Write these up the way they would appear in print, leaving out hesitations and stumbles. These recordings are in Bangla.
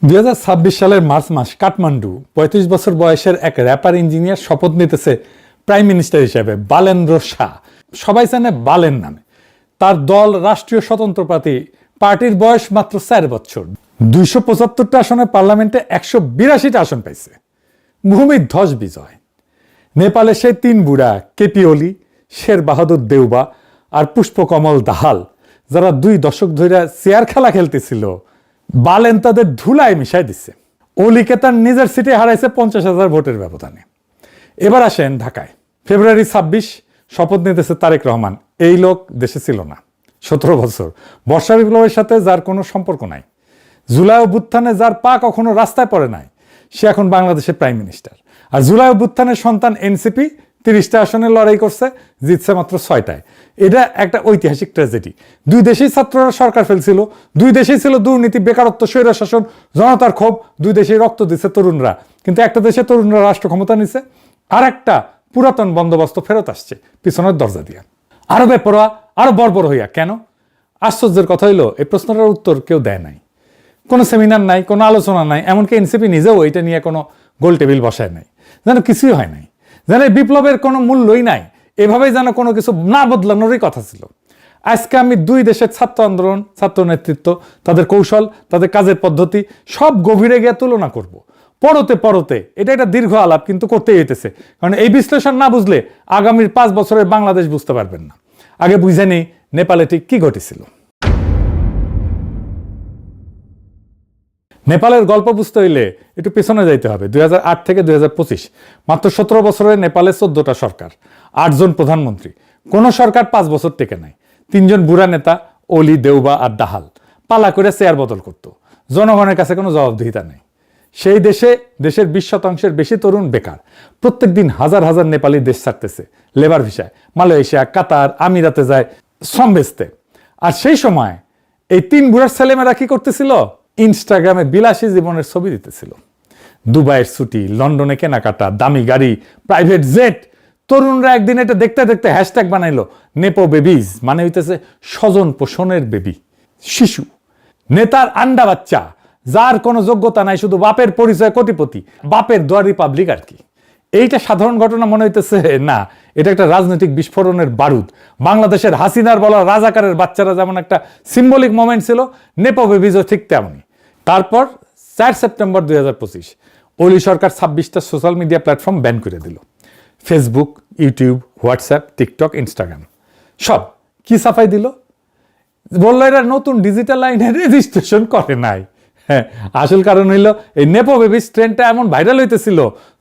সালের মার্চ মাস কাঠমান্ডু ৩৫ বছর বয়সের এক র্যাপার ইঞ্জিনিয়ার শপথ নিতেছে প্রাইম মিনিস্টার হিসেবে। বালেন্দ্র শাহ, সবাই জানে বালেন নামে। তার দল রাষ্ট্রীয় স্বতন্ত্র পার্টির বয়স মাত্র ৪ বছর। ২৭৫টা আসনে পার্লামেন্টে ১৮২টা আসন পাইছে। ভূমিধ্বস বিজয়। নেপালে সেই ৩ বুড়া কেপি ওলি, শের বাহাদুর দেউবা আর পুষ্পকমল দাহাল, যারা ২ দশক ধরে চেয়ার খেলা খেলতেছিল, বালেন তাদের ধুলায় মিশাই দিচ্ছে। ওলিকে তার নিজের সিটে হারাইছে ৫০,০০০ ভোটের ব্যবধানে। এবার আসেন ঢাকায়। ফেব্রুয়ারি ২৬ শপথ নিতেছে তারেক রহমান। এই লোক দেশে ছিল না ১৭ বছর। বর্ষা বিপ্লবের সাথে যার কোনো সম্পর্ক নাই, জুলাই অভ্যুত্থানে যার পা কখনো রাস্তায় পড়ে নাই, সে এখন বাংলাদেশের প্রাইম মিনিস্টার। আর জুলাই অভ্যুত্থানের সন্তান এনসিপি ৩০টা আসনে লড়াই করছে, জিতছে মাত্র ৬টায়। এটা একটা ঐতিহাসিক ট্র্যাজেডি। ২ দেশেই ছাত্ররা সরকার ফেলছিল, ২ দেশেই ছিল দুর্নীতি, বেকারত্ব, স্বৈরশাসন, জনতার ক্ষোভ। ২ দেশেই রক্ত দিচ্ছে তরুণরা। কিন্তু একটা দেশে তরুণরা রাষ্ট্র ক্ষমতা নিছে, আর একটা পুরাতন বন্দোবস্ত ফেরত আসছে পিছনের দরজা দিয়ে। আরো বেপরোয়া, আরো বর্বর হইয়া। কেন? আশ্চর্যের কথা হইলো এই প্রশ্নটার উত্তর কেউ দেয় নাই। কোনো সেমিনার নাই, কোনো আলোচনা নাই, এমনকি এনসিপি নিজেও এটা নিয়ে কোনো গোল টেবিল বসায় নাই, যেন কিছুই হয় নাই, যেন বিপ্লবের কোনো মূল্যই নাই। এভাবেই যেন কোনো কিছু না বদলানোরই কথা ছিল। আজকে আমি 2 দেশের ছাত্র আন্দোলন, ছাত্র নেতৃত্ব, তাদের কৌশল, তাদের কাজের পদ্ধতি সব গভীরে গিয়ে তুলনা করব। পরতে এটা একটা দীর্ঘ আলাপ, কিন্তু করতেই হইতেছে। কারণ এই বিশ্লেষণ না বুঝলে আগামীর 5 বছরের বাংলাদেশ বুঝতে পারবেন না। আগে বুঝে নেই নেপালে ঠিক কি ঘটেছিল। নেপালের গল্প বুঝতে হইলে একটু পেছনে যাইতে হবে। ২০০৮ থেকে ২০২৫, মাত্র ১৭ বছরে নেপালে 14টা সরকার, 8 জন প্রধানমন্ত্রী। কোন সরকার 5 বছর টেকে নাই। 3 জন বুড়া নেতা, ওলি, দেউবা আর দাহাল, পালা করে চেয়ার বদল করত। জনগণের কাছে কোনো জবাবদিহিতা নেই। সেই দেশের 20% বেশি তরুণ বেকার। প্রত্যেক দিন হাজার হাজার নেপালি দেশ ছাড়তেছে লেবার ভিসায়, মালয়েশিয়া, কাতার, আমিরাতে যায় শ্রম বেচতে। আর সেই সময় এই 3 বুড়ার ছেলেমেয়েরা কি করতেছিল? ইনস্টাগ্রামে বিলাসী জীবনের ছবি দিতেছিল। দুবাইয়ের ছুটি, লন্ডনে কেনাকাটা, দামি গাড়ি, প্রাইভেট জেট। তরুণরা একদিন এটা দেখতে দেখতে হ্যাশট্যাগ বানাইলো নেপো বেবিজ, মানে হইতেছে স্বজন পোষণের বেবি, শিশু। নেতার আন্ডা বাচ্চা, যার কোনো যোগ্যতা নাই, শুধু বাপের পরিচয় কোটিপতি, বাপের দোয়ারি পাবলিক আর কি। এইটা সাধারণ ঘটনা মনে হইতেছে না, এটা একটা রাজনৈতিক বিস্ফোরণের বারুদ। বাংলাদেশের হাসিনার বলা রাজাকারের বাচ্চারা যেমন একটা সিম্বলিক মোমেন্ট ছিল, নেপো বেবিজও ঠিক তেমনই। তারপর 4 সেপ্টেম্বর 2025 ওলি সরকার 26টা সোশ্যাল মিডিয়া প্ল্যাটফর্ম ব্যান করে দিল। Facebook, YouTube, WhatsApp, TikTok, Instagram সব কি সাফাই দিল? বললো এরা নতুন ডিজিটাল লাইনে রেজিস্ট্রেশন করে নাই। হ্যাঁ, আসল কারণ হইল এই নেপো বেবিস ট্রেন্ডটা এমন ভাইরাল হইতেছিল,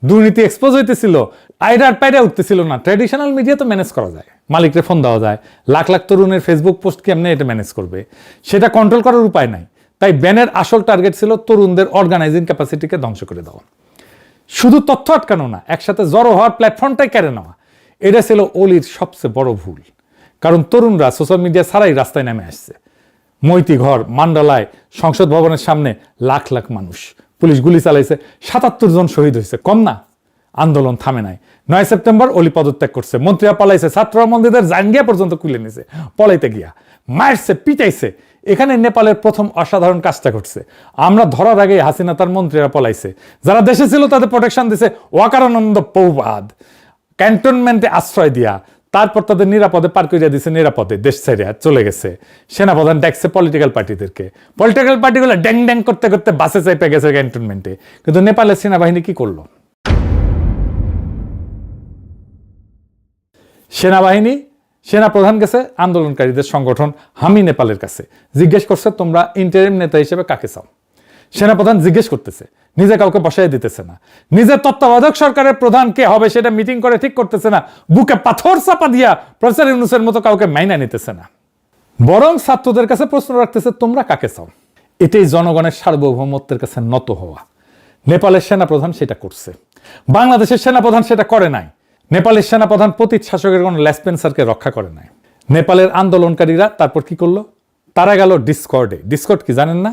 দুর্নীতি এক্সপোজ হইতেছিল, আইডার পাইডা উঠতেছিল না। ট্র্যাডিশনাল মিডিয়া তো ম্যানেজ করা যায়, মালিকরে ফোন দেওয়া যায়। লাখ লাখ তরুণের ফেসবুক পোস্ট কেমনে এটা ম্যানেজ করবে? সেটা কন্ট্রোল করার উপায় নাই। তাই ব্যানের আসল টার্গেট ছিল তরুণদের অর্গানাইজিং ক্যাপাসিটিকে ধ্বংস করে দেওয়া। শুধু তথ্য আটকানো না, একসাথে জড়ো হওয়ার প্ল্যাটফর্মটাই কেড়ে নেওয়া। এটা ছিল ওলির সবচেয়ে বড় ভুল। কারণ তরুণরা সোশ্যাল মিডিয়া ছাড়াই রাস্তায় নেমে আসছে। মৈতীঘর, মান্ডালায়, সংসদ ভবনের সামনে লাখ লাখ মানুষ, পুলিশ গুলি চালাইছে, ৭৭ জন শহীদ হয়েছে, কম না? আন্দোলন থামে নাই। 9 সেপ্টেম্বর ওলি পদত্যাগ করছে, মন্ত্রীরা পালাইছে, ছাত্ররা মন্দিরের জাঙ্গিয়া পর্যন্ত খুলে নিছে পলাইতে গিয়া, মারছে, পিটাইছে। এখানে নেপালের প্রথম অসাধারণ কাজটা ঘটছে। আমরা ধরার আগে হাসিনা তার মন্ত্রীরা পলাইছে, যারা দেশে ছিল তাদের প্রোটেকশন দিছে ওয়াকারানন্দ পৌবাদ, ক্যান্টনমেন্টে আশ্রয় দিয়া। তারপর তাদের নিরাপদে পার করিয়া দিছে, নিরাপদে দেশ ছেড়ে চলে গেছে। সেনাপ্রধান ডাকছে পলিটিক্যাল পার্টিদেরকে, পলিটিক্যাল পার্টিগুলো ড্যাং ড্যাং করতে করতে বাসে চাইপে গেছে ক্যান্টনমেন্টে। কিন্তু নেপালের সেনাবাহিনী কি করলো? সেনাপ্রধান গেছে আন্দোলনকারীদের সংগঠন হামি নেপালের কাছে, জিজ্ঞেস করছে তোমরা ইন্টারিম নেতা হিসেবে কাকে চাও? সেনাপ্রধান জিজ্ঞেস করতেছে, নিজে কাউকে বসাই দিতেছে না। নিজের তত্ত্বাবধায়ক সরকারের প্রধান কে হবে সেটা মিটিং করে ঠিক করতেছে না। বুকে পাথর চাপা দিয়া প্রফেসর ইউনূসের মতো কাউকে মাইনা নিতেছে না। বরং ছাত্রদের কাছে প্রশ্ন রাখতেছে তোমরা কাকে চাও? এটাই জনগণের সার্বভৌমত্বের কাছে নত হওয়া। নেপালের সেনাপ্রধান সেটা করছে, বাংলাদেশের সেনাপ্রধান সেটা করে নাই। নেপালের সেনাপ্রধান পতিত শাসকের কোন লেসপেন্সারকে রক্ষা করে নাই। নেপালের আন্দোলনকারীরা তারপর কি করলো? তারা গেল ডিসকর্ডে। ডিসকর্ড কি জানেন না?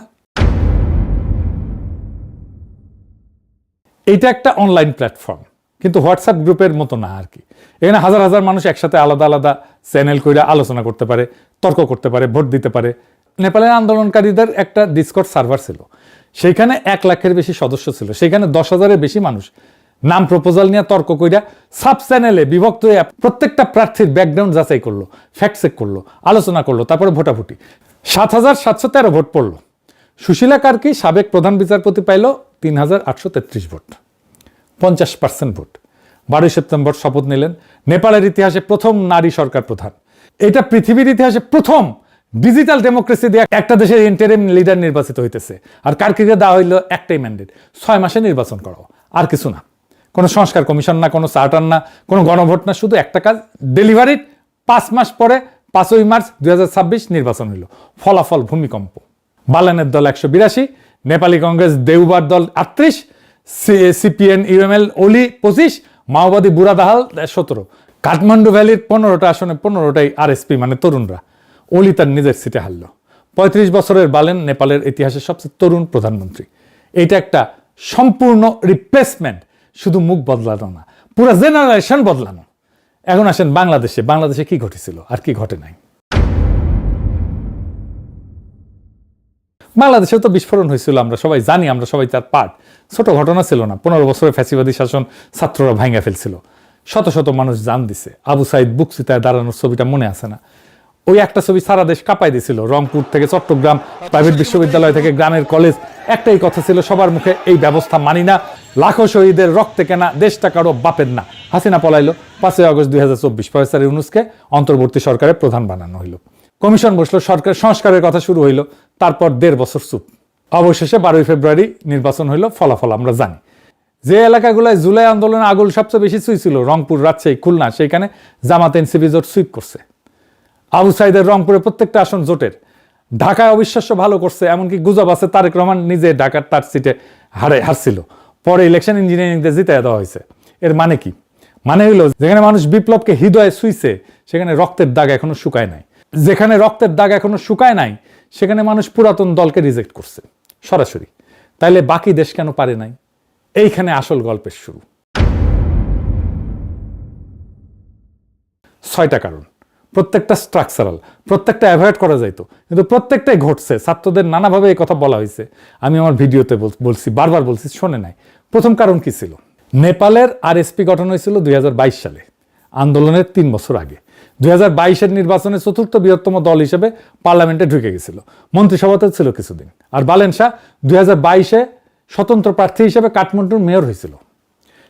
এইটা একটা অনলাইন প্ল্যাটফর্ম, কিন্তু হোয়াটসঅ্যাপ গ্রুপের মতো না আর কি। এখানে হাজার হাজার মানুষ একসাথে আলাদা আলাদা চ্যানেল করে আলোচনা করতে পারে, তর্ক করতে পারে, ভোট দিতে পারে। নেপালের আন্দোলনকারীদের একটা ডিসকর্ড সার্ভার ছিল, সেইখানে 1 লাখের বেশি সদস্য ছিল, সেখানে 10,000-এর বেশি মানুষ নাম প্রপোজাল নিয়ে তর্ক কইরা সাব চ্যানেলে বিভক্ত হয়ে প্রত্যেকটা প্রার্থীর ব্যাকগ্রাউন্ড যাচাই করলো, ফ্যাক্ট চেক করলো, আলোচনা করলো, তারপরে ভোটাভুটি। 7,713 ভোট পড়লো। সুশীলা কার্কি সাবেক প্রধান বিচারপতি পাইল 3,833 ভোট, 50% ভোট। 12 সেপ্টেম্বর শপথ নিলেন। নেপালের ইতিহাসে প্রথম নারী সরকার প্রধান। এটা পৃথিবীর ইতিহাসে প্রথম ডিজিটাল ডেমোক্রেসি দিয়ে একটা দেশের ইন্টারিম লিডার নির্বাচিত হইতেছে। আর কার্কিকে দেওয়া হইল একটাই ম্যান্ডেট, 6 মাসে নির্বাচন করাও, আর কিছু না। কোনো সংস্কার কমিশন না, কোনো চার্টার না, কোনো গণভোট না, শুধু একটা কাজ, ডেলিভারির 5 মাস পরে 5ই মার্চ 2026 নির্বাচন হইল। ফলাফল ভূমিকম্প। বালেনের দল 182, নেপালি কংগ্রেস দেউবার দল 38, সিপিএন ইউএমএল ওলি 25, মাওবাদী বুড়াদাহাল 17। কাঠমান্ডু ভ্যালির 15টা আসনে 15টাই আরএসপি মানে তরুণরা। ওলি তার নিজের সিটে হারল। 35 বছরের বালেন নেপালের ইতিহাসের সবচেয়ে তরুণ প্রধানমন্ত্রী। এটা একটা সম্পূর্ণ রিপ্লেসমেন্ট, শুধু মুখ বদলানো না, পুরো জেনারেশন বদলানো। এখন আসেন বাংলাদেশে। বাংলাদেশে কি ঘটেছিল আর কি ঘটে নাই? বাংলাদেশেও তো বিস্ফোরণ হয়েছিল, আমরা সবাই জানি, আমরা সবাই তার পার্ট। ছোট ঘটনা ছিল না। 15 বছরের ফ্যাসিবাদী শাসন ছাত্ররা ভাঙা ফেলছিল, শত শত মানুষ জান দিছে। আবু সাইদ বুকসিতায় দাঁড়ানোর ছবিটা মনে আছে না? ওই একটা ছবি সারা দেশ কাঁপাই দিছিল। রংপুর থেকে চট্টগ্রাম, প্রাইভেট বিশ্ববিদ্যালয় থেকে গ্রামের কলেজ, একটাই কথা ছিল সবার মুখে, এই ব্যবস্থা মানি না, লাখো শহীদের রক্তে কেনা দেশটা কারো বাপের না। হাসিনা পলাইলো। 5 আগস্ট 2024 প্রফেসর ইউনূসকে অন্তর্বর্তী সরকারের প্রধান বানানো হইল। কমিশন বসলো, সরকার সংস্কারের কথা শুরু হইল। তারপর 1.5 বছর চুপ। অবশেষে 12 ফেব্রুয়ারি নির্বাচন হইল। ফলাফল আমরা জানি। যে এলাকাগুলোয় জুলাই আন্দোলনে আগুন সবচেয়ে বেশি ছুঁইছিল, রংপুর, রাজশাহী, খুলনা, সেইখানে জামাত এনসিপি জোট সুইপ করছে। আবু সাইদের রংপুরে প্রত্যেকটা আসন জোটের। ঢাকায় অবিশ্বাস্য ভালো করছে, এমনকি গুজব আছে তারেক রহমান নিজে ঢাকার তার সিটে হারছিল। পরে ইলেকশন ইঞ্জিনিয়ারিং দিয়ে জিতাইয়া দেওয়া হয়েছে। এর মানে কি? মানে হইলো, যেখানে মানুষ বিপ্লবকে হৃদয়ে ছুঁইছে, সেখানে রক্তের দাগ এখনো শুকায় নাই। যেখানে রক্তের দাগ এখনো শুকায় নাই, সেখানে মানুষ পুরাতন দলকে রিজেক্ট করছে সরাসরি। তাইলে বাকি দেশ কেন পারে নাই? এইখানে আসল গল্পের শুরু। 6টা কারণ, প্রত্যেকটা স্ট্রাকচারাল, প্রত্যেকটা অ্যাভয়েড করা যাইতো, কিন্তু প্রত্যেকটাই ঘটছে। ছাত্রদের নানাভাবে এই কথা বলা হয়েছে, আমি আমার ভিডিওতে বলছি, বারবার বলছি, শোনে নাই। প্রথম কারণ কি ছিল? নেপালের আরএসপি গঠন হয়েছিল 2022 সালে, আন্দোলনের 3 বছর আগে। 2022-এর নির্বাচনে 4র্থ বৃহত্তম দল হিসেবে পার্লামেন্টে ঢুকে গেছিল, মন্ত্রিসভাতে ছিল কিছুদিন। আর বালেন শাহ 2022-এ স্বতন্ত্র প্রার্থী হিসেবে কাঠমান্ডুর মেয়র হয়েছিল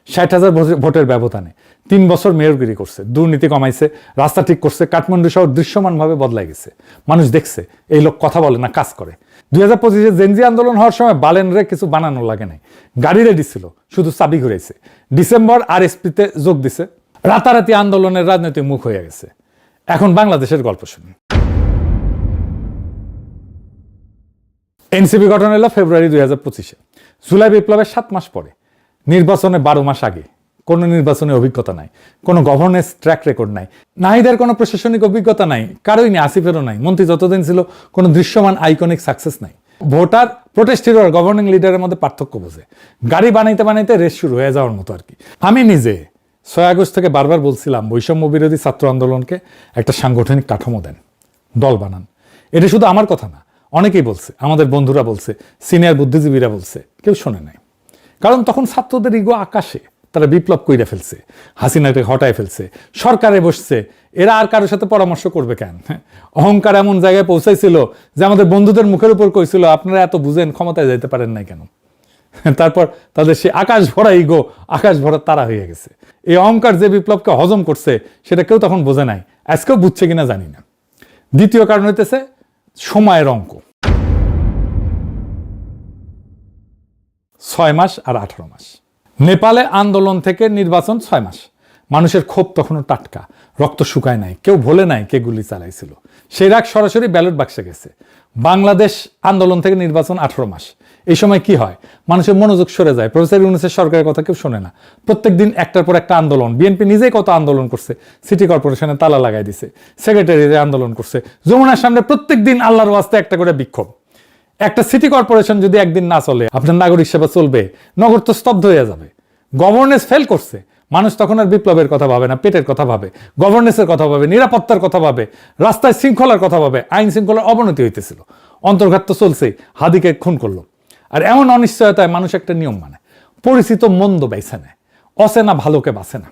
60,000 ভোটের ব্যবধানে। 3 বছর মেয়রগিরি করছে, দুর্নীতি কমাইছে, রাস্তা ঠিক করছে। কাঠমান্ডু শহর দৃশ্যমানভাবে বদলাই গেছে। মানুষ দেখছে এই লোক কথা বলে না, কাজ করে। 2025-এ জেনজি আন্দোলন হওয়ার সময় বালেনরে কিছু বানানো লাগে নাই, গাড়ি রেডি ছিল, শুধু চাবি ঘুরাইছে। ডিসেম্বর আরএসপিতে যোগ দিছে, রাতারাতি আন্দোলনের রাজনৈতিক মুখ হয়ে গেছে। এখন বাংলাদেশের গল্প শুনি। এনসিপি গঠন হলো ফেব্রুয়ারি 2025-এ, জুলাই বিপ্লবের 7 মাস পরে। নির্বাচনে 12 মাস আগে। কোনো নির্বাচনে অভিজ্ঞতা নাই, কোনো গভর্নেন্স ট্র্যাক রেকর্ড নাই, নাহিদের কোনো প্রশাসনিক অভিজ্ঞতা নাই, কারোই নেই, আসিফেরও নাই। মন্ত্রী যতদিন ছিল কোনো দৃশ্যমান আইকনিক সাকসেস নাই। ভোটার, প্রোটেস্ট হিরো আর গভর্নিং লিডারের মধ্যে পার্থক্য বোঝে। গাড়ি বানাইতে বানাইতে রেস শুরু হয়ে যাওয়ার মতো আর কি। আমি নিজে 6 আগস্ট থেকে বারবার বলছিলাম, বৈষম্য বিরোধী ছাত্র আন্দোলনকে একটা সাংগঠনিক কাঠামো দেন, দল বানান। এটা শুধু আমার কথা না, অনেকেই বলছে, আমাদের বন্ধুরা বলছে, সিনিয়র বুদ্ধিজীবীরা বলছে, কেউ শোনে নাই। কারণ তখন ছাত্রদের ইগো আকাশে, তারা বিপ্লব কইরা ফেলছে, হাসিনাকে হটায় ফেলছে, সরকারে বসছে, এরা আর কারোর সাথে পরামর্শ করবে কেন? অহংকার এমন জায়গায় পৌঁছাইছিল যে আমাদের বন্ধুদের মুখের উপর কইছিল, আপনারা এত বুঝেন, ক্ষমতায় যাইতে পারেন নাই কেন? তারপর তাদের সে আকাশ ভরা ইগো, আকাশ ভরা তারা হয়ে গেছে। এই অহংকার যে বিপ্লবকে হজম করছে, সেটা কেউ তখন বোঝে নাই, আজকেও বুঝছে কিনা জানি না। দ্বিতীয় কারণ হইতেছে সময়ের অঙ্ক। 6 মাস আর 18 মাস। নেপালে আন্দোলন থেকে নির্বাচন 6 মাস। মানুষের ক্ষোভ তখনও টাটকা, রক্ত শুকায় নাই, কেউ ভোলে নাই কে গুলি চালাইছিল। সেই রাগ সরাসরি ব্যালট বাক্সে গেছে। বাংলাদেশ আন্দোলন থেকে নির্বাচন 18 মাস। এই সময় কি হয়? মানুষের মনোযোগ সরে যায়, প্রফেসর ইউনূসের সরকারের কথা কেউ শোনে না। প্রত্যেক দিন একটার পর একটা আন্দোলন। বিএনপি নিজেই কত আন্দোলন করছে, সিটি কর্পোরেশনে তালা লাগাই দিছে, সেক্রেটারিতে আন্দোলন করছে, যমুনার সামনে প্রত্যেক দিন আল্লাহর ওয়াস্তে একটা করে বিক্ষোভ। একটা সিটি কর্পোরেশন যদি একদিন না চলে, আপনার নাগরিক সেবা চলবে? নগর তো স্তব্ধ হয়ে যাবে। গভর্নেন্স ফেল করছে। মানুষ তখন আর বিপ্লবের কথা ভাবে না, পেটের কথা ভাবে, গভর্নেন্সের কথা ভাবে, নিরাপত্তার কথা ভাবে, রাস্তায় শৃঙ্খলার কথা ভাবে। আইন শৃঙ্খলার অবনতি হইতেছিল, অন্তর্ঘাত তো চলছেই, হাদিকে খুন করলো। আর এমন অনিশ্চয়তায় মানুষ একটা নিয়ম মানে, পরিচিত মন্দ বেছে নেয়, অচেনা ভালোকে বাঁচে না।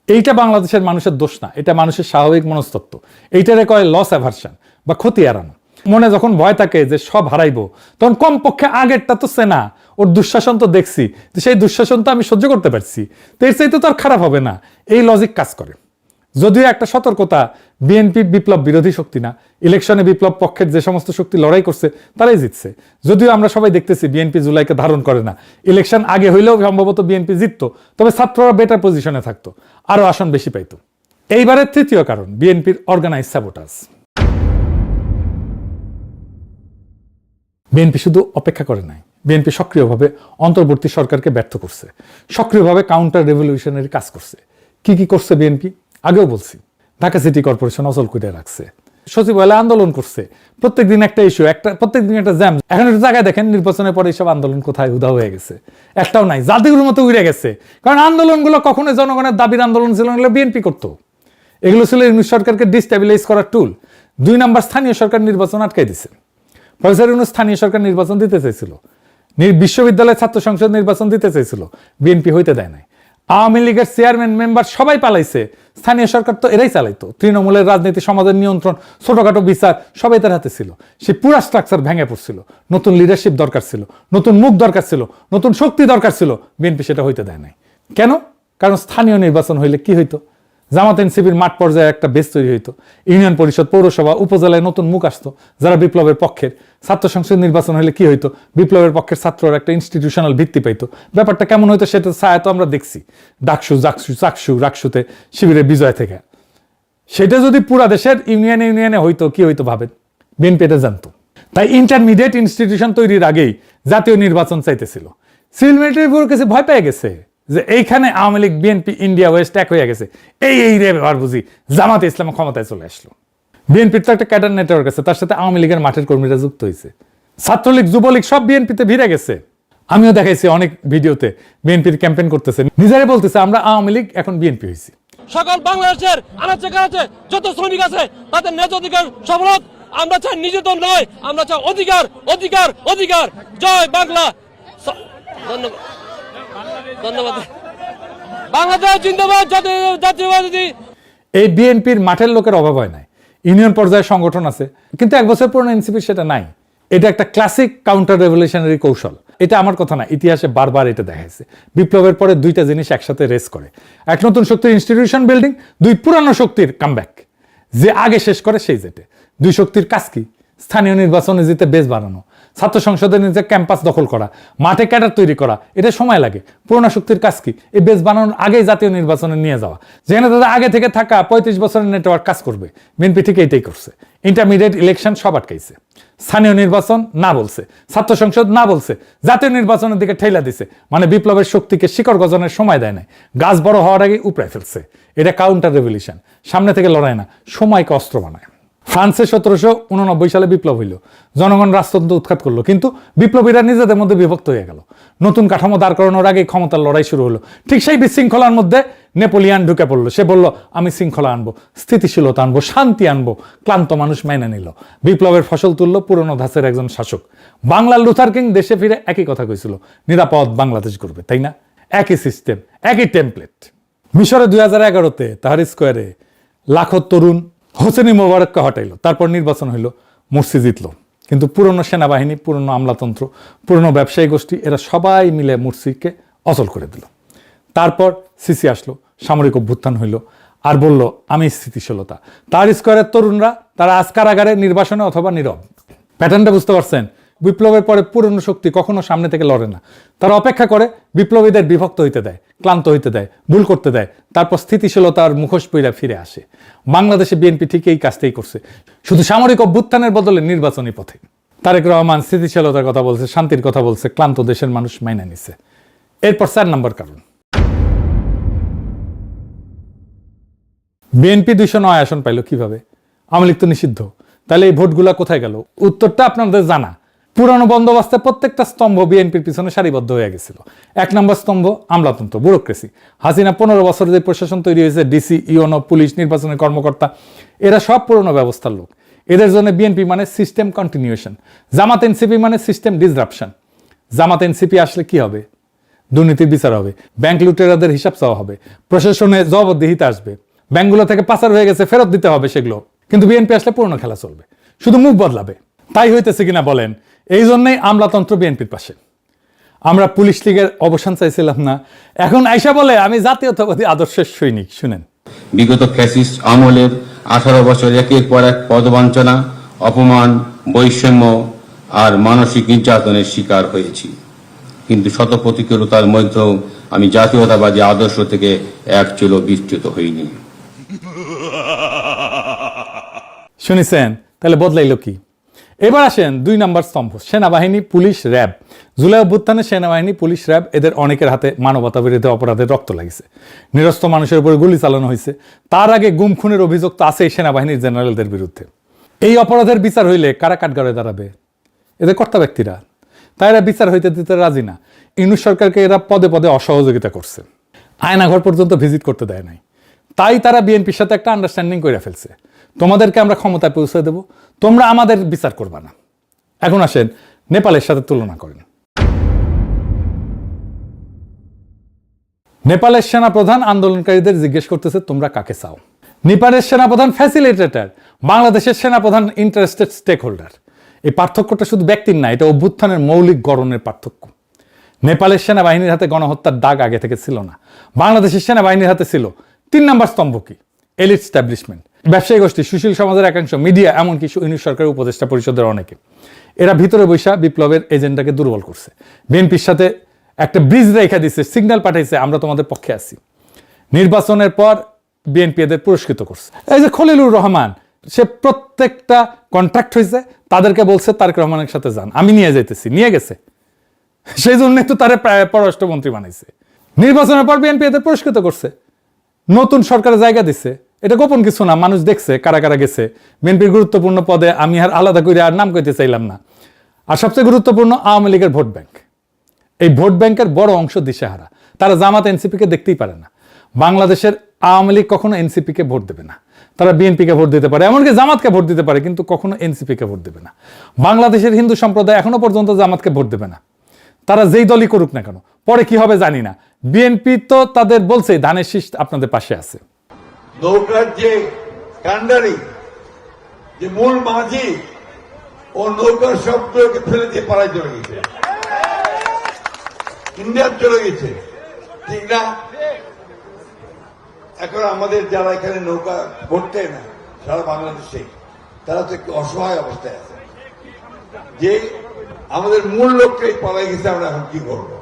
এইটা বাংলাদেশের মানুষের দোষ না, এটা মানুষের স্বাভাবিক মনস্তত্ত্ব। এইটারে কয় লস অ্যাভারশন বা ক্ষতি এড়ানো। মনে যখন ভয় থাকে যে সব হারাইবো, তখন কমপক্ষে আগেরটা তো চেনা, ওর দুঃশাসন তো দেখছি, তো সেই দুঃশাসন তো আমি সহ্য করতে পারছি, তো এর চাইতে তো আর খারাপ হবে না, এই লজিক কাজ করে। যদিও একটা সতর্কতা, বিএনপি বিপ্লব বিরোধী শক্তি না, ইলেকশনে বিপ্লব পক্ষের যে সমস্ত শক্তি লড়াই করছে তারাই জিতছে। যদিও আমরা সবাই দেখতেছি বিএনপি জুলাইকে ধারণ করে না, ইলেকশন আগে হইলেও সম্ভবত বিএনপি জিততো, তবে ছাত্ররা বেটার পজিশনে থাকতো, আরো আসন বেশি পাইতো। এইবারের তৃতীয় কারণ, বিএনপির অর্গানাইজ স্যাবোটাজ। বিএনপি শুধু অপেক্ষা করে নাই, বিএনপি সক্রিয়ভাবে অন্তর্বর্তী সরকারকে ব্যর্থ করছে, সক্রিয়ভাবে কাউন্টার রেভলিউশনারি কাজ করছে। কি কি করছে বিএনপি? আগেও বলছি, ঢাকা সিটি কর্পোরেশন অচল করে রাখছে, সচিবালয় আন্দোলন করছে, প্রত্যেকদিন একটা ইস্যু, প্রত্যেকদিন একটা জ্যাম। এখন একটা জায়গায় দেখেন নির্বাচনের পরে এইসব আন্দোলন কোথায় উদা হয়ে গেছে, একটাও নাই, জাতিগুলোর মতো উড়ে গেছে। কারণ আন্দোলনগুলো কখনোই জনগণের দাবির আন্দোলন ছিল না, বিএনপি করতো। এগুলো ছিল ইউনিট সরকারকে ডিস্টেবিলাইজ করার টুল। 2 নাম্বার, স্থানীয় সরকার নির্বাচন আটকাই দিছে। প্রফেসর ইউনূস স্থানীয় সরকার নির্বাচন দিতে চাইছিল, বিশ্ববিদ্যালয় ছাত্র সংসদ নির্বাচন দিতে চাইছিল, বিএনপি হইতে দেয় নাই। আওয়ামী লীগের চেয়ারম্যান মেম্বার সবাই পালাইছে, স্থানীয় সরকার তো এরাই চালাইতো। তৃণমূলের রাজনীতি, সমাজের নিয়ন্ত্রণ, ছোটখাটো বিচার সবাই তার হাতে ছিল। সেই পুরা স্ট্রাকচার ভেঙে পড়ছিল। নতুন লিডারশিপ দরকার ছিল, নতুন মুখ দরকার ছিল, নতুন শক্তি দরকার ছিল, বিএনপি সেটা হইতে দেয় নাই। কেন? কারণ স্থানীয় নির্বাচন হইলে কি হইতো? জামাত এনসিপির মাঠ পর্যায়ে একটা বেস তৈরি হইতো, ইউনিয়ন পরিষদ, পৌরসভা, উপজেলায় নতুন মুখ আসতো যারা বিপ্লবের পক্ষের। ছাত্র সংসদ নির্বাচন হলে কি হইতো? বিপ্লবের পক্ষের ছাত্ররা একটা ইনস্টিটিউশনাল ভিত্তি পাইতো। ব্যাপারটা কেমন হইতো সেটা ছায়া তো আমরা দেখছি, ডাকসু, রাকসুতে শিবিরের বিজয় থেকে। সেটা যদি পুরা দেশের ইউনিয়নে হইতো, কি হইতো ভাবেন? বিএনপি এটা জানতো। তাই ইন্টারমিডিয়েট ইনস্টিটিউশন তৈরির আগেই জাতীয় নির্বাচন চাইতেছিল। সিভিল মিলিটারি ব্যুরোর কাছে ভয় পেয়ে গেছে যে এইখানে Awami League, BNP, India West এক হয়ে গেছে, এই রে ব্যাপার বুঝি জামাতে ইসলাম ক্ষমতায় চলে আসলো। বিএনপির তো একটা ক্যাডার নেটওয়ার্ক আছে, তার সাথে আওয়ামী লীগের মাঠের কর্মীরা যুক্ত হয়েছে। ছাত্রলীগ, যুবলীগ সব বিএনপিতে ভিড়ে গেছে। আমিও দেখাইছি অনেক ভিডিওতে, বিএনপির ক্যাম্পেইন করতেছে, নিজেরাই বলতেছে আমরা আওয়ামী লীগ, এখন বিএনপি হয়েছি। সকল বাংলাদেশের আনাচে কানাচে যত শ্রমিক আছে তাদের ন্যায্য অধিকার সফল হোক। আমরা চাই নিজেদের নয়, আমরা চাই অধিকার, অধিকার, অধিকার। জয় বাংলা। ধন্যবাদ, ধন্যবাদ। বাংলাদেশ জিন্দাবাদ, জাতীয়বাদী। এই বিএনপির মাঠের লোকের অভাব হয় নাই, ইউনিয়ন পর্যায়ে সংগঠন আছে, কিন্তু 1 বছর পুরনো এনসিপির সেটা নাই। এটা একটা ক্লাসিক কাউন্টার রেভলিউশনারি কৌশল। এটা আমার কথা না, ইতিহাসে বারবার এটা দেখাইছে। বিপ্লবের পরে 2টা জিনিস একসাথে রেস করে, এক নতুন শক্তির ইনস্টিটিউশন বিল্ডিং, 2 পুরানো শক্তির কামব্যাক। যে আগে শেষ করে সেই জেটে। 2 শক্তির কাজ কি? স্থানীয় নির্বাচনে জিতে বেস বানানো, ছাত্র সংসদের নিজে ক্যাম্পাস দখল করা, মাঠে ক্যাডার তৈরি করা, এটা সময় লাগে। পুরোনো শক্তির কাজ কি? এই বেস বানানোর আগেই জাতীয় নির্বাচনে নিয়ে যাওয়া, যেখানে তাদের আগে থেকে থাকা 35 বছরের নেটওয়ার্ক কাজ করবে। বিএনপি ঠিক এইটাই করছে। ইন্টারমিডিয়েট ইলেকশন সব আটকাইছে, স্থানীয় নির্বাচন না বলছে, ছাত্র সংসদ না বলছে, জাতীয় নির্বাচনের দিকে ঠেলা দিছে। মানে বিপ্লবের শক্তিকে শিকড় গজনের সময় দেয় নাই, গাছ বড় হওয়ার আগে উপড়ে ফেলছে। এটা কাউন্টার রেভলিউশন, সামনে থেকে লড়াই না, সময়কে অস্ত্র বানায়। ফ্রান্সে 1789 সালে বিপ্লব হইল, জনগণ রাজতন্ত্র উৎখাত করলো, কিন্তু বিপ্লবীরা নিজেদের মধ্যে বিভক্ত হয়ে গেল। নতুন কাঠামো দাঁড় করানোর আগে ক্ষমতার লড়াই শুরু হলো। ঠিক সেই বিশৃঙ্খলার মধ্যে নেপোলিয়ান ঢুকে পড়লো। সে বলল আমি শৃঙ্খলা আনবো, স্থিতিশীলতা আনবো, শান্তি আনবো। ক্লান্ত মানুষ মেনে নিল, বিপ্লবের ফসল তুললো পুরনো ধাঁচের একজন শাসক। বাংলার লুথার কিং দেশে ফিরে একই কথা কইছিল, নিরাপদ বাংলাদেশ করবে, তাই না? একই সিস্টেম, একই টেমপ্লেট। মিশরে 2011-তে তাহরির স্কোয়ারে লাখো তরুণ হোসেনি মোবারককে হটাইলো, তারপর নির্বাচন হইল, মুরসি জিতলো। কিন্তু পুরনো সেনাবাহিনী, পুরনো আমলাতন্ত্র, পুরনো ব্যবসায়ী গোষ্ঠী, এরা সবাই মিলে মুরসিকে অচল করে দিল। তারপর সিসি আসলো, সামরিক অভ্যুত্থান হইল, আর বলল আমি স্থিতিশীলতা। তাহরির স্কোয়ারের তরুণরা তারা আজ কারাগারে, নির্বাসনে অথবা নীরব। প্যাটার্নটা বুঝতে পারছেন? বিপ্লবের পরে পুরনো শক্তি কখনো সামনে থেকে লড়ে না, তারা অপেক্ষা করে, বিপ্লবীদের বিভক্ত হইতে দেয়, ক্লান্ত হইতে দেয়, ভুল করতে দেয়, তারপর স্থিতিশীলতার মুখোশ পইরা ফিরে আসে। বাংলাদেশে বিএনপি ঠিক এই কাজটাই করছে, শুধু সামরিক অভ্যুত্থানের বদলে নির্বাচনী পথে। তারেক রহমান স্থিতিশীলতার কথা বলছে, শান্তির কথা বলছে, ক্লান্ত দেশের মানুষ মাইনা নিছে। এরপর 4 নম্বর কারণ, বিএনপি 209 আসন পাইল কিভাবে? আওয়ামী লীগ তো নিষিদ্ধ, তাহলে এই ভোটগুলা কোথায় গেল? উত্তরটা আপনাদের জানা। পুরানো বন্দোবস্তে প্রত্যেকটা স্তম্ভ বিএনপির পিছনে সারিবদ্ধ হয়ে গেছিল। 1 নম্বর স্তম্ভ আমলাতন্ত্র, ব্যুরোক্রেসি। হাসিনা 15 বছরে যে প্রশাসন তৈরি হয়েছে, ডিসি, ইউনো, পুলিশ, নির্বাচনের কর্মকর্তা, এরা সব পুরনো ব্যবস্থার লোক। এদের জন্য বিএনপি মানে সিস্টেম কন্টিনিউশন, জামাত এনসিপি মানে সিস্টেম ডিসরাপশন। জামাত এনসিপি আসলে কি হবে? দুর্নীতির বিচার হবে, ব্যাংক লুটেরাদের হিসাব চাওয়া হবে, প্রশাসনে জবাবদিহিতা আসবে, ব্যাংকগুলো থেকে পাচার হয়ে গেছে ফেরত দিতে হবে সেগুলো। কিন্তু বিএনপি আসলে পুরনো খেলা চলবে, শুধু মুখ বদলাবে। তাই হইতেছে কিনা বলেন? এই জন্যই আমলাতন্ত্র বিএনপির পাশে। আমরা পুলিশ লীগের অবসান চাইছিলাম না, এখন আইসা বলে আমি জাতীয়তাবাদী আদর্শের সৈনিক। শুনেন, বিগত ফ্যাসিস্ট আমলের 18 বছর একের পর এক পদবঞ্চনা, অপমান, বৈষম্য আর মানসিক নির্যাতনের শিকার হয়েছি, কিন্তু শত প্রতিকূলতার মধ্যেও আমি জাতীয়তাবাদী আদর্শ থেকে এক চুলো বিচ্যুত হইনি। শুনেছেন? তাহলে বদলাইল কি? এবার আসেন 2 নম্বর স্তম্ভ, সেনাবাহিনী, পুলিশ, র্যাব। জুলাই অভ্যুত্থানে সেনাবাহিনী, পুলিশ, র্যাব এদের অনেকের হাতে মানবতা বিরোধী অপরাধের রক্ত লাগিছে, নিরস্ত্র মানুষের উপরে গুলি চালানো হয়েছে। তার আগে গুম খুনের অভিযোগ তো আছে সেনাবাহিনীর জেনারেলদের বিরুদ্ধে। এই অপরাধের বিচার হইলে কারা কাঠগড়ায় দাঁড়াবে? এদের কর্তা ব্যক্তিরা। তাই এরা বিচার হইতে দিতে রাজি না। ইউনূস সরকারকে এরা পদে পদে অসহযোগিতা করছে, আয়নাঘর পর্যন্ত ভিজিট করতে দেয় নাই। তাই তারা বিএনপির সাথে একটা আন্ডারস্ট্যান্ডিং করে ফেলছে, তোমাদেরকে আমরা ক্ষমতায় পৌঁছে দেব, তোমরা আমাদের বিচার করবা না। এখন আসেন নেপালের সাথে তুলনা করেন। নেপালের সেনাপ্রধান আন্দোলনকারীদের জিজ্ঞেস করতেছে তোমরা কাকে চাও। নেপালের সেনাপ্রধান ফ্যাসিলিটেটর, বাংলাদেশের সেনাপ্রধান ইন্টারেস্টেড স্টেক হোল্ডার। এই পার্থক্যটা শুধু ব্যক্তির না, এটা অভ্যুত্থানের মৌলিক গড়নের পার্থক্য। নেপালের সেনাবাহিনীর হাতে গণহত্যার দাগ আগে থেকে ছিল না, বাংলাদেশের সেনাবাহিনীর হাতে ছিল। 3 নম্বর স্তম্ভ কি? এলিট স্ট্যাবলিশমেন্ট, ব্যবসায়ী গোষ্ঠী, সুশীল সমাজের একাংশ, মিডিয়া, এমনকি ইউনূস সরকারের উপদেষ্টা পরিষদের অনেকে। এরা ভিতরে বৈশা বিপ্লবের এজেন্ডাকে দুর্বল করছে, বিএনপির সাথে একটা ব্রিজ রেখা দিচ্ছে, সিগন্যাল পাঠাইছে আমরা তোমাদের পক্ষে আছি। নির্বাচনের পর বিএনপি এদের পুরস্কৃত করছে। এই যে খলিলুর রহমান, সে প্রত্যেকটা কন্ট্রাক্ট হয়েছে, তাদেরকে বলছে তারেক রহমানের সাথে যান, আমি নিয়ে যাইতেছি, নিয়ে গেছে। সেই জন্য তো তারা পররাষ্ট্রমন্ত্রী বানাইছে। নির্বাচনের পর বিএনপি এদের পুরস্কৃত করছে, নতুন সরকারের জায়গা দিচ্ছে। এটা গোপন কিছু না, মানুষ দেখছে কারা কারা গেছে বিএনপির গুরুত্বপূর্ণ পদে। আমি আর আলাদা করে আর নাম কইতে চাইলাম না। আর সবচেয়ে গুরুত্বপূর্ণ আওয়ামী লীগের ভোট ব্যাংক। এই ভোট ব্যাংকের বড় অংশ দিশেহারা, তারা জামাত এনসিপিকে দেখতেই পারে না। বাংলাদেশের আওয়ামী লীগ কখনো এনসিপিকে ভোট দেবে না, তারা বিএনপিকে ভোট দিতে পারে, এমনকি জামাতকে ভোট দিতে পারে, কিন্তু কখনো এনসিপিকে ভোট দেবে না। বাংলাদেশের হিন্দু সম্প্রদায় এখনো পর্যন্ত জামাতকে ভোট দেবে না, তারা যেই দলই করুক না কেন। পরে কি হবে জানি না। বিএনপি তো তাদের বলছে ধানের শীষ আপনাদের পাশে আছে। নৌকার যে কান্ডারি, যে মূল মাঝি, ও নৌকার সবগুলোকে ফেলে দিয়ে পাড়ায় চলে গেছে, ইন্ডিয়ার চলে গেছে, ঠিক না? এখন আমাদের যারা এখানে নৌকা ভরতে না সারা বাংলাদেশে, তারা তো একটু অসহায় অবস্থায় আছে, যে আমাদের মূল লোকটাই পালাই গেছে, আমরা এখন কি করবো?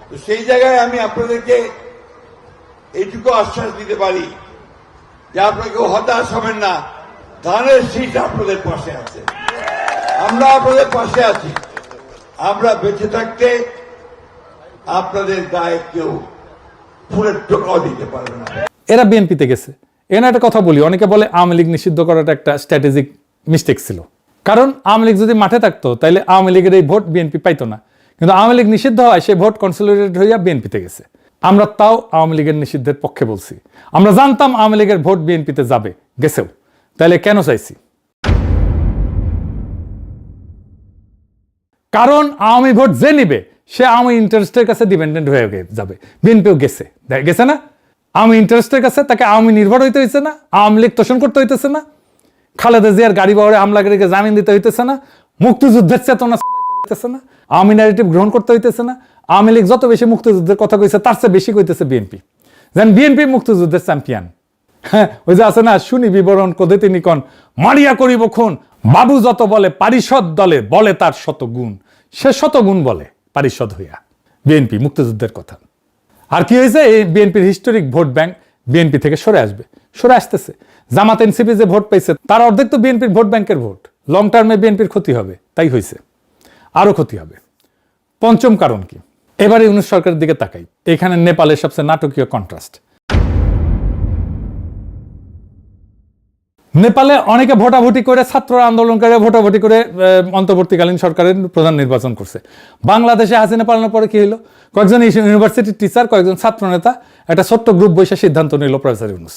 তো সেই জায়গায় আমি আপনাদেরকে এইটুকু আশ্বাস দিতে পারি যে আপনাকে হতাশ হবেন না, ধানের শীষ আপনাদের পাশে আছে, আমরা আপনাদের পাশে আছি। আমরা বেঁচে থাকতে আপনাদের গায়ে কেউ ফুলের টোকাও দিতে পারবে না। এরা বিএনপিতে গেছে। এখানে একটা কথা বলি, অনেকে বলে আওয়ামী লীগ নিষিদ্ধ করাটা একটা স্ট্র্যাটেজিক মিস্টেক ছিল, কারণ আওয়ামী লীগ যদি মাঠে থাকতো তাহলে আওয়ামী লীগের এই ভোট বিএনপি পাইতো না। কিন্তু আওয়ামী লীগ নিষিদ্ধ হয়, সেই ভোট কনসলিডেটেড হইয়া বিএনপিতে গেছে। আমরা তাও আওয়ামী লীগের নিষিদ্ধের পক্ষে বলছি। আমরা জানতাম আওয়ামী লীগের ভোট বিএনপিতে যাবে, গেছেও, তাহলে কেন চাইছি? কারণ আওয়ামী ভোট যে নিবে সে আওয়ামী ইন্টারেস্টের কাছে ডিপেন্ডেন্ট হয়ে যাবে। বিএনপিও গেছে, গেছে না? আওয়ামী ইন্টারেস্টের কাছে তাকে আওয়ামী নির্ভর হইতে হইছে না, আওয়ামী লীগ তোষণ করতে হইতেছে না, খালেদা জিয়ার গাড়ি বহরে হামলাকারীকে জামিন দিতে হইতেছে না, মুক্তিযুদ্ধের চেতনা হইতেছে না, আওয়ামী ন্যারেটিভ গ্রহণ করতে হইতেছে না। আওয়ামী লীগ যত বেশি মুক্তিযুদ্ধের কথা কইছে তার চেয়ে বেশি কইতেছে বিএনপি, যেন বিএনপি মুক্তিযুদ্ধের চ্যাম্পিয়ন। হ্যাঁ, ওই যে আছে না, শুনি বিবরণ কদে তিনি কন, মারিয়া করিব খুন, বাবু যত বলে পারিষদ দলে বলে তার শত গুণ, সে শত গুণ বলে পারিষদ হইয়া। বিএনপি মুক্তিযুদ্ধের কথা। আর কি হয়েছে? এই বিএনপির হিস্টোরিক ভোট ব্যাংক বিএনপি থেকে সরে আসবে, সরে আসতেছে। জামাত এনসিপি যে ভোট পাইছে তার অর্ধেক তো বিএনপির ভোট ব্যাংকের ভোট। লং টার্মে বিএনপির ক্ষতি হবে, তাই হয়েছে, আরো ক্ষতি হবে। পঞ্চম কারণ কি? এবারে ইউনূস সরকারের দিকে তাকাই। এখানে নেপালের সবচেয়ে নাটকীয় কন্ট্রাস্ট। নেপালে অনেকে ভোটাভুটি করে, ছাত্র আন্দোলনকারী ভোটাভুটি করে অন্তর্বর্তীকালীন সরকারের প্রধান নির্বাচন করছে। বাংলাদেশে হাসিনা পালানোর পরে কি হলো? কয়েকজন ইউনিভার্সিটির টিচার, কয়েকজন ছাত্র নেতা একটা ছোট্ট গ্রুপ বসে সিদ্ধান্ত নিল প্রফেসর ইউনূস।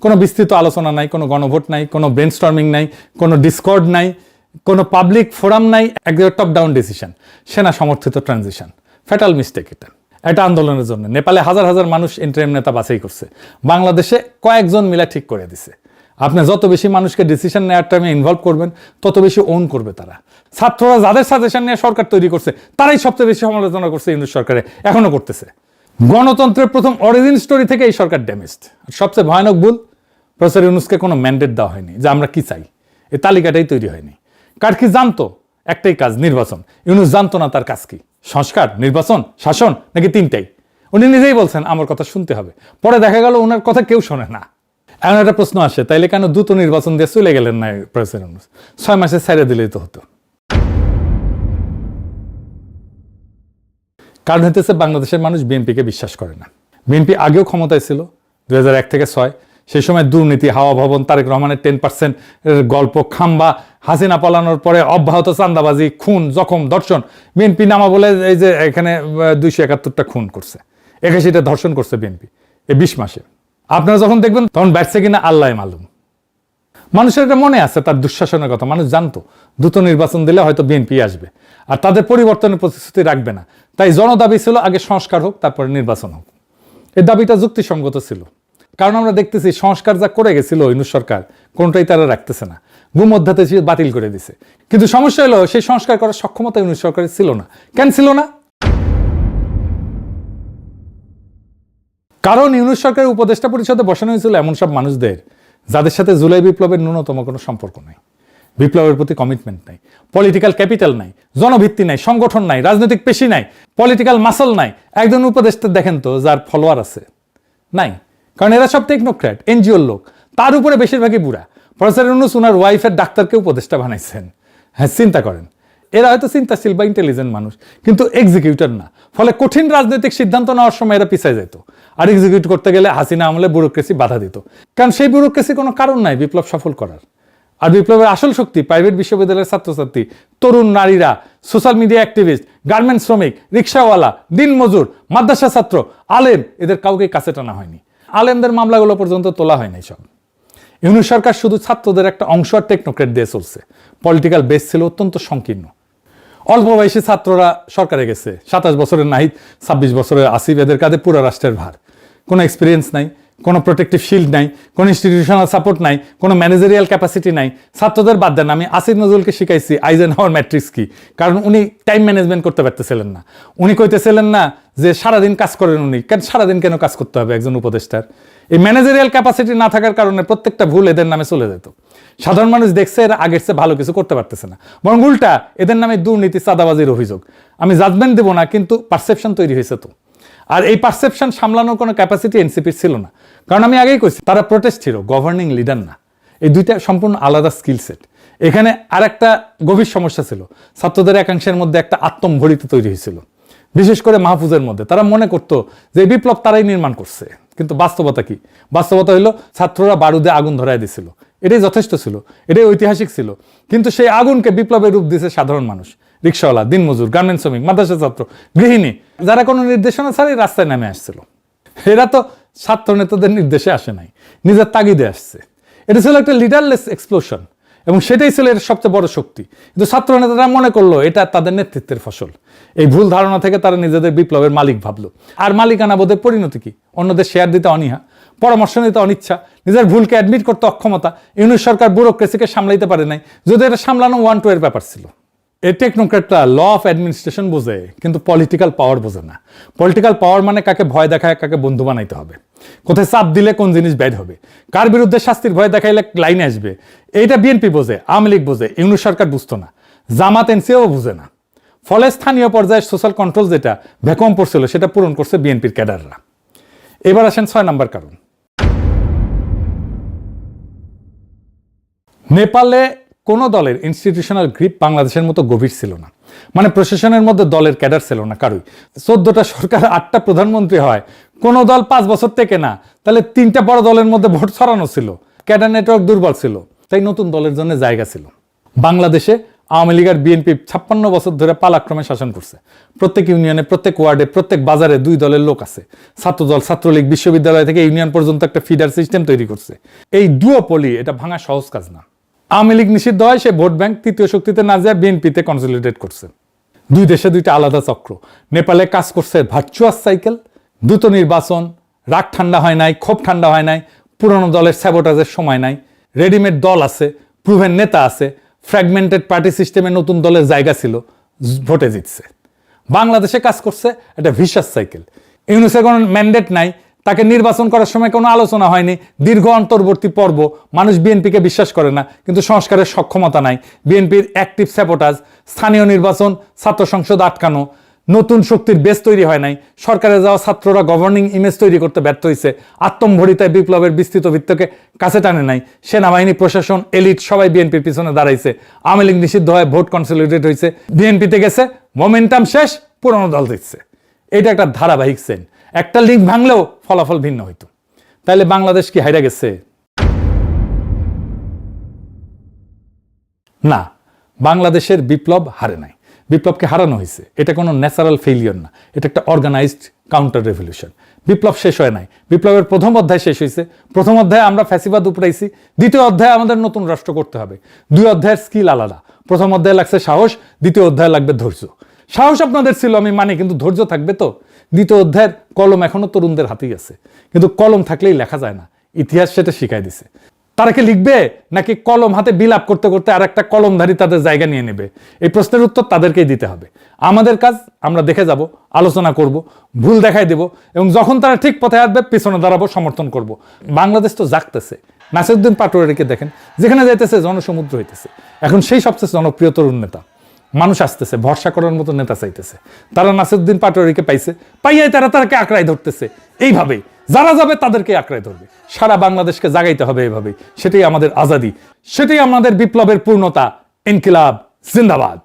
কোনো বিস্তৃত আলোচনা নাই, কোনো গণভোট নাই, কোনো ব্রেনস্টর্মিং নাই, কোনো ডিসকর্ড নাই, কোনো পাবলিক ফোরাম নাই, একদম টপ ডাউন ডিসিশন, সেনা সমর্থিত ট্রানজিশন। ফ্যাটাল মিস্টেক এটা। একটা আন্দোলনের জন্য নেপালে হাজার হাজার মানুষ ইন্টারিম নেতা বাছাই করছে, বাংলাদেশে কয়েকজন মিলা ঠিক করে দিছে। আপনি যত বেশি মানুষকে ডিসিশন নেওয়ার টাইমে ইনভলভ করবেন তত বেশি ওন করবে তারা। ছাত্ররা যাদের সাজেশন নিয়ে সরকার তৈরি করছে তারাই সবচেয়ে বেশি সমালোচনা করছে ইউনূস সরকারে, এখনো করতেছে। গণতন্ত্রের প্রথম অরিজিন স্টোরি থেকে এই সরকার ড্যামেজড। সবচেয়ে ভয়ানক ভুল, প্রফেসর ইউনূসকে কোনো ম্যান্ডেট দেওয়া হয়নি যে আমরা কি চাই, এই তালিকাটাই তৈরি হয়নি। কার কি জানতো? একটাই কাজ, নির্বাচন। ইউনূস জানতো না তার কাজ কি, সংস্কার, নির্বাচন, শাসন, নাকি তিনটাই। উনি নিজেই বলছেন আমার কথা শুনতে হবে, পরে দেখা গেল ওনার কথা কেউ শোনে না। এমন একটা প্রশ্ন আসে, তাইলে কেন দ্রুত নির্বাচন দিয়ে চলে গেলেন না প্রফেসর ইউনূস? 6 মাসে ছেড়ে দিলেই তো হতো। কারণ হইতেছে বাংলাদেশের মানুষ বিএনপিকে বিশ্বাস করে না। বিএনপি আগেও ক্ষমতায় ছিল 2001 থেকে 6, সেই সময় দুর্নীতি, হাওয়া ভবন, তারেক রহমানের 10% গল্প, খাম্বা, হাসিনা পালানোর পরে অব্যাহত চান্দাবাজি, খুন, জখম, ধর্ষণ। বিএনপি নামা বলে এই যে এখানে 271টা খুন করছে, 81টা ধর্ষণ করছে বিএনপি এই 20 মাসে। আপনারা যখন দেখবেন তখন ব্যাটছে কিনা আল্লাহ মালুম। মানুষের এটা মনে আছে তার দুঃশাসনের কথা, মানুষ জানতো দ্রুত নির্বাচন দিলে হয়তো বিএনপি আসবে আর তাদের পরিবর্তনের প্রতিশ্রুতি রাখবে না। তাই জনদাবি ছিল আগে সংস্কার হোক, তারপরে নির্বাচন হোক। এই দাবিটা যুক্তিসঙ্গত ছিল, কারণ আমরা দেখতেছি সংস্কার যা করে গেছিল ইউনূস সরকার, কোনটাই তারা রাখতেছে না, গুম অধ্যাদেশ বাতিল করে দিছে। কিন্তু সমস্যা হলো সেই সংস্কার করার সক্ষমতা ইউনূস সরকারের ছিল না। কেন ছিল না? কারণ ইউনূস সরকারের উপদেষ্টা পরিষদে বসানো হয়েছিল এমন সব মানুষদের যাদের সাথে জুলাই বিপ্লবের ন্যূনতম কোনো সম্পর্ক নাই, বিপ্লবের প্রতি কমিটমেন্ট নাই, পলিটিক্যাল ক্যাপিটাল নাই, জনভিত্তি নাই, সংগঠন নাই, রাজনৈতিক পেশি নাই, পলিটিক্যাল মাসল নাই। একজন উপদেষ্টা দেখেন তো যার ফলোয়ার আছে? নাই। কারণ এরা সব টেকনোক্র্যাট, এনজিওর লোক, তার উপরে বেশিরভাগই বুড়া। প্রফেসর ইউনূস ওনার ওয়াইফের ডাক্তারকে উপদেষ্টা বানাইছেন। হ্যাঁ, চিন্তা করেন, এরা হয়তো চিন্তাশীল বা ইন্টেলিজেন্ট মানুষ, কিন্তু এক্সিকিউটর না। ফলে কঠিন রাজনৈতিক সিদ্ধান্ত নেওয়ার সময় এরা পিছায় যেত, আর এক্সিকিউট করতে গেলে হাসিনা আমলে ব্যুরোক্রেসি বাধা দিত। কারণ সেই ব্যুরোক্রেসি কোনো কারণ নাই বিপ্লব সফল করার। আর বিপ্লবের আসল শক্তি প্রাইভেট বিশ্ববিদ্যালয়ের ছাত্রছাত্রী, তরুণ নারীরা, সোশ্যাল মিডিয়া অ্যাক্টিভিস্ট, গার্মেন্টস শ্রমিক, রিক্সাওয়ালা, দিনমজুর, মাদ্রাসা ছাত্র, আলেম, এদের কাউকে কাছে টানা হয়নি। আলেমদের মামলাগুলো পর্যন্ত তোলা হয়নি সব। ইউনূস সরকার শুধু ছাত্রদের একটা অংশ আর টেকনোক্রেট দিয়ে চলছে। পলিটিক্যাল বেস ছিল অত্যন্ত সংকীর্ণ। অল্প বয়সী ছাত্ররা সরকারে গেছে, 27 বছরের নাহিদ, 26 বছরের আসিফ, এদের কাঁধে পুরো রাষ্ট্রের ভার। কোনো এক্সপিরিয়েন্স নাই, কোনো প্রোটেক্টিভ শিল্ড নাই, কোনো ইনস্টিটিউশনাল সাপোর্ট নাই, কোনো ম্যানেজারিয়াল ক্যাপাসিটি নাই। ছাত্রদের বাদ দেন, আমি আসিফ নজরুলকে শিখাইছি আইজেনহাওয়ার ম্যাট্রিক্স কি, কারণ উনি টাইম ম্যানেজমেন্ট করতে পারতেছিলেন না। উনি কইতেছিলেন না যে সারাদিন কাজ করেন উনি, কেন সারাদিন কেন কাজ করতে হবে একজন উপদেষ্টার? এই ম্যানেজারিয়াল ক্যাপাসিটি না থাকার কারণে প্রত্যেকটা ভুল এদের নামে চলে যেত। সাধারণ মানুষ দেখছে এরা আগের চেয়ে ভালো কিছু করতে পারতেছে না, বরং উল্টা এদের নামে দুর্নীতি, চাঁদাবাজির অভিযোগ। আমি জাজমেন্ট দেবো না, কিন্তু পারসেপশন তৈরি হয়েছে তো। আর এই পারসেপশন সামলানোর কোনো ক্যাপাসিটি এনসিপির ছিল না, কারণ আমি আগেই কইছি তারা প্রোটেস্ট ছিল, গভর্নিং লিডার না। এই দুইটা সম্পূর্ণ আলাদা স্কিল সেট। এখানে আর একটা গভীর সমস্যা ছিল, ছাত্রদের একাংশের মধ্যে একটা আত্মম্ভরিত তৈরি হয়েছিল, বিশেষ করে মাহফুজের মধ্যে। তারা মনে করতো যে বিপ্লব তারাই নির্মাণ করছে, কিন্তু বাস্তবতা কি? বাস্তবতা হইলো ছাত্ররা বারুদে আগুন ধরায় দিছিল, এটাই যথেষ্ট ছিল, এটাই ঐতিহাসিক ছিল। কিন্তু সেই আগুনকে বিপ্লবের রূপ দিয়েছে সাধারণ মানুষ, রিক্সাওয়ালা, দিনমজুর, গার্মেন্টস শ্রমিক, মাদ্রাসা ছাত্র, গৃহিণী, যারা কোনো নির্দেশনা ছাড়াই রাস্তায় নেমে আসছিল। এরা তো ছাত্র নেতাদের নির্দেশে আসে নাই, নিজের তাগিদে আসছে। এটা ছিল একটা লিডারলেস এক্সপ্লোশন, এবং সেটাই ছিল এর সবচেয়ে বড় শক্তি। কিন্তু ছাত্র নেতারা মনে করলো এটা তাদের নেতৃত্বের ফসল। এই ভুল ধারণা থেকে তারা নিজেদের বিপ্লবের মালিক ভাবলো। আর মালিকানা বোধের পরিণতি কি? অন্যদের শেয়ার দিতে অনীহা, পরামর্শ নিতে অনিচ্ছা, নিজের ভুলকে অ্যাডমিট করতে অক্ষমতা। ইউনূস সরকার ব্যুরোক্রেসিকে সামলাইতে পারে নাই, যদি এটা সামলানো 1-2 এর ব্যাপার ছিল। এই টেকনোক্রেটরা ল অফ অ্যাডমিনিস্ট্রেশন বোঝে, কিন্তু পলিটিক্যাল পাওয়ার বোঝে না। পলিটিক্যাল পাওয়ার মানে কাকে ভয় দেখায়, কাকে বন্ধু বানাইতে হবে, কোথায় চাপ দিলে কোন জিনিস ব্যাড হবে, কার বিরুদ্ধে শাস্তির ভয় দেখাইলে লাইনে আসবে। এইটা বিএনপি বোঝে, আওয়ামী লীগ বোঝে, ইউনূস সরকার বুঝতো না, জামাত এনসিও বুঝে না। ফলে স্থানীয় পর্যায়ে সোশ্যাল কন্ট্রোল যেটা ভ্যাকুয়াম পড়ছিল সেটা পূরণ করছে বিএনপির ক্যাডাররা। এবার আসেন 6 নম্বর কারণ। নেপালে কোনো দলের ইনস্টিটিউশনাল গ্রিপ বাংলাদেশের মতো গভীর ছিল না। মানে প্রশাসনের মধ্যে দলের ক্যাডার ছিল না কারোই। 14টা সরকার, 8টা প্রধানমন্ত্রী হয়, কোন দল 5 বছর থেকে না, তাহলে 3টা বড় দলের মধ্যে ভোট ছড়ানো ছিল, ক্যাডার নেটওয়ার্ক দুর্বল ছিল, তাই নতুন দলের জন্য জায়গা ছিল। বাংলাদেশে আওয়ামী লীগ আর বিএনপি 56 বছর ধরে পালাক্রমে শাসন করছে। প্রত্যেক ইউনিয়নে, প্রত্যেক ওয়ার্ডে, প্রত্যেক বাজারে 2 দলের লোক আছে। ছাত্রদল, ছাত্রলীগ, বিশ্ববিদ্যালয় থেকে ইউনিয়ন পর্যন্ত একটা ফিডার সিস্টেম তৈরি করছে। এই ডুওপলি এটা ভাঙা সহজ কাজ না। আওয়ামী লীগ নিষিদ্ধ হয়, সে ভোট ব্যাংক তৃতীয় শক্তিতে না যায় বিএনপিতে কনসলিডেট করছে। দুই দেশে দুইটা আলাদা চক্র। নেপালে কাজ করছে ভার্চুয়াস সাইকেল, দ্রুত নির্বাচন, রাগ ঠান্ডা হয় নাই, ক্ষোভ ঠান্ডা হয় নাই, পুরনো দলের স্যাবোটাজের সময় নাই, রেডিমেড দল আছে, প্রুভেন নেতা আছে, ফ্র্যাগমেন্টেড পার্টি সিস্টেমে নতুন দলের জায়গা ছিল, ভোটে জিতছে। বাংলাদেশে কাজ করছে একটা ভিশাস সাইকেল। ইউনুসের কোনো ম্যান্ডেট নাই, তাকে নির্বাচন করার সময় কোনো আলোচনা হয়নি, দীর্ঘ অন্তর্বর্তী পর্ব, মানুষ বিএনপিকে বিশ্বাস করে না, কিন্তু সংস্কারের সক্ষমতা নাই, বিএনপির অ্যাক্টিভ স্যাবোটাজ, স্থানীয় নির্বাচন, ছাত্র সংসদ আটকানো, নতুন শক্তির বেস তৈরি হয় নাই, সরকারে যাওয়া ছাত্ররা গভর্নিং ইমেজ তৈরি করতে ব্যর্থ হয়েছে, আত্মম্ভরিতায় বিপ্লবের বিস্তৃত ভিত্তকে কাছে টানে নাই, সেনাবাহিনী, প্রশাসন, এলিট সবাই বিএনপির পিছনে দাঁড়াইছে, আওয়ামী লীগ নিষিদ্ধ হয়, ভোট কনসলিডেট হয়েছে, বিএনপিতে গেছে, মোমেন্টাম শেষ, পুরনো দল দিচ্ছে। এটা একটা ধারাবাহিক সেন। একটা লিঙ্ক ভাঙলেও ফলাফল ভিন্ন হইতো। তাইলে বাংলাদেশ কি হাইরা গেছে? না, বাংলাদেশের বিপ্লব হারে নাই, বিপ্লবকে হারানো হয়েছে। এটা কোনো ন্যাচারাল ফেইলিয়র না, এটা একটা অর্গানাইজড কাউন্টার রেভলিউশন। বিপ্লব শেষ হয় নাই, বিপ্লবের প্রথম অধ্যায় শেষ হয়েছে। প্রথম অধ্যায়ে আমরা ফ্যাসিবাদ উপড়াইছি, দ্বিতীয় অধ্যায়ে আমাদের নতুন রাষ্ট্র করতে হবে। দুই অধ্যায়ের স্কিল আলাদা। প্রথম অধ্যায়ে লাগছে সাহস, দ্বিতীয় অধ্যায়ে লাগবে ধৈর্য। সাহস আপনাদের ছিল আমি মানি, কিন্তু ধৈর্য থাকবে তো। দ্বিতীয় অধ্যায়ের কলম এখনো তরুণদের হাতেই আছে, কিন্তু কলম থাকলেই লেখা যায় না, ইতিহাস সেটা শিখাই দিছে। তারা কি লিখবে, নাকি কলম হাতে বিলাপ করতে করতে আর একটা কলমধারী তাদের জায়গা নিয়ে নেবে? এই প্রশ্নের উত্তর তাদেরকেই দিতে হবে। আমাদের কাজ, আমরা দেখে যাব, আলোচনা করব, ভুল দেখাই দেব, এবং যখন তারা ঠিক পথে আসবে পিছনে দাঁড়াবো, সমর্থন করব। বাংলাদেশ তো জাগতেছে। নাসিরউদ্দিন পাটোয়ারিকে দেখেন, যেখানে যাইতেছে জনসমুদ্র হইতেছে। এখন সেই সবচেয়ে জনপ্রিয় তরুণ নেতা। মানুষ আসতেছে, ভরসা করার মতো নেতা চাইতেছে। তারা নাসিরউদ্দিন পাটোয়ারিকে পাইছে, পাইয়াই তারাকে আঁকড়ায় ধরতেছে। এইভাবেই যারা যাবে তাদেরকে আঁকড়ায় ধরবে। সারা বাংলাদেশকে জাগাইতে হবে এভাবেই। সেটাই আমাদের আজাদি, সেটাই আমাদের বিপ্লবের পূর্ণতা। ইনকিলাব জিন্দাবাদ।